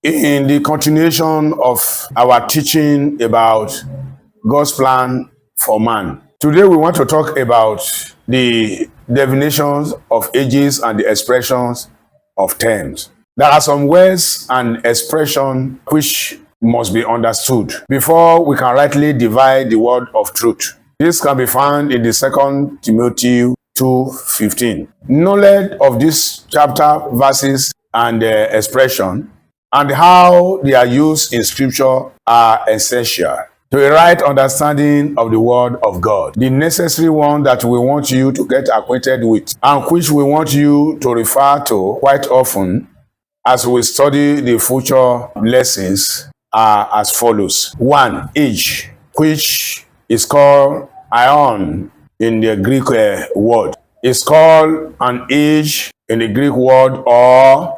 In the continuation of our teaching about God's plan for man, today we want to talk about the definitions of ages and the expressions of terms. There are some words and expressions which must be understood before we can rightly divide the word of truth. This can be found in the 2 Timothy 2:15. Knowledge of this chapter, verses, and expression and how they are used in scripture are essential to a right understanding of the word of God, the necessary one that we want you to get acquainted with and which we want you to refer to quite often as we study the future lessons are as follows. 1. Age, which is called aion in the Greek word. It's called an age in the Greek word or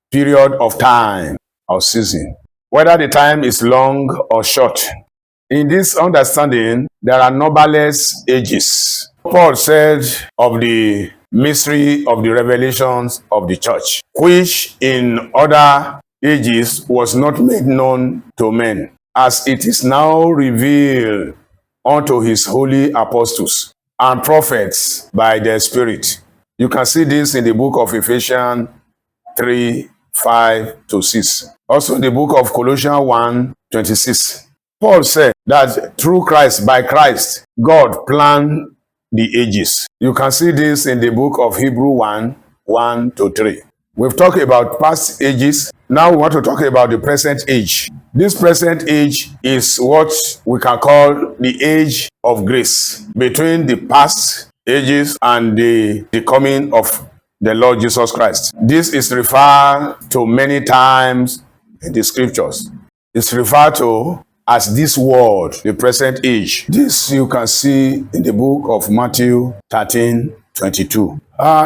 period of time or season, whether the time is long or short. In this understanding, there are numberless ages. Paul said of the mystery of the revelations of the church, which in other ages was not made known to men, as it is now revealed unto his holy apostles and prophets by the Spirit. You can see this in the book of Ephesians 3:5-6. Also in the book of Colossians 1:26. Paul said that through Christ, by Christ, God planned the ages. You can see this in the book of Hebrews 1:1-3. We've talked about past ages. Now we want to talk about the present age. This present age is what we can call the age of grace, between the past ages and the coming of the Lord Jesus Christ. This is referred to many times in the scriptures. It's referred to as this world, the present age. This you can see in the book of Matthew 13:22.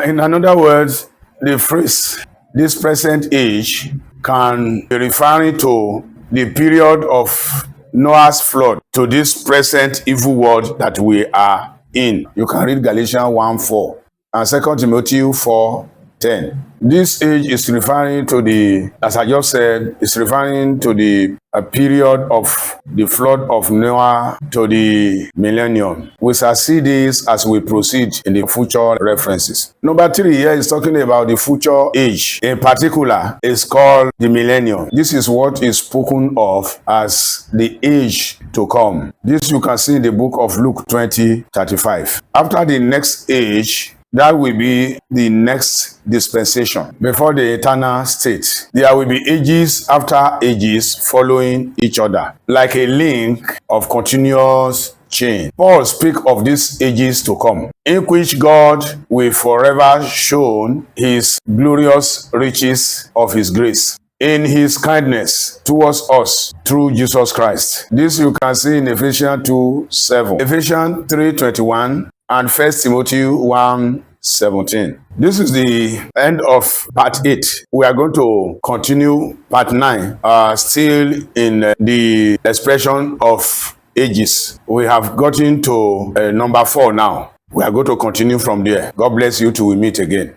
In other words, the phrase, this present age, can be referring to the period of Noah's flood to this present evil world that we are in. You can read Galatians 1:4 and 2 Timothy 4:10. This age is referring to the, as I just said, is referring to the period of the flood of Noah to the millennium. We shall see this as we proceed in the future references. Number 3 here is talking about the future age. In particular, it's called the millennium. This is what is spoken of as the age to come. This you can see in the book of Luke 20:35. After the next age, that will be the next dispensation before the eternal state. There will be ages after ages following each other, like a link of continuous chain. Paul speaks of these ages to come, in which God will forever show his glorious riches of his grace in his kindness towards us through Jesus Christ. This you can see in Ephesians 2:7, Ephesians 3:21, and 1 Timothy 1:17. This is the end of part 8. We are going to continue part 9, still in the expression of ages. We have gotten to number 4 now. We are going to continue from there. God bless you till we meet again.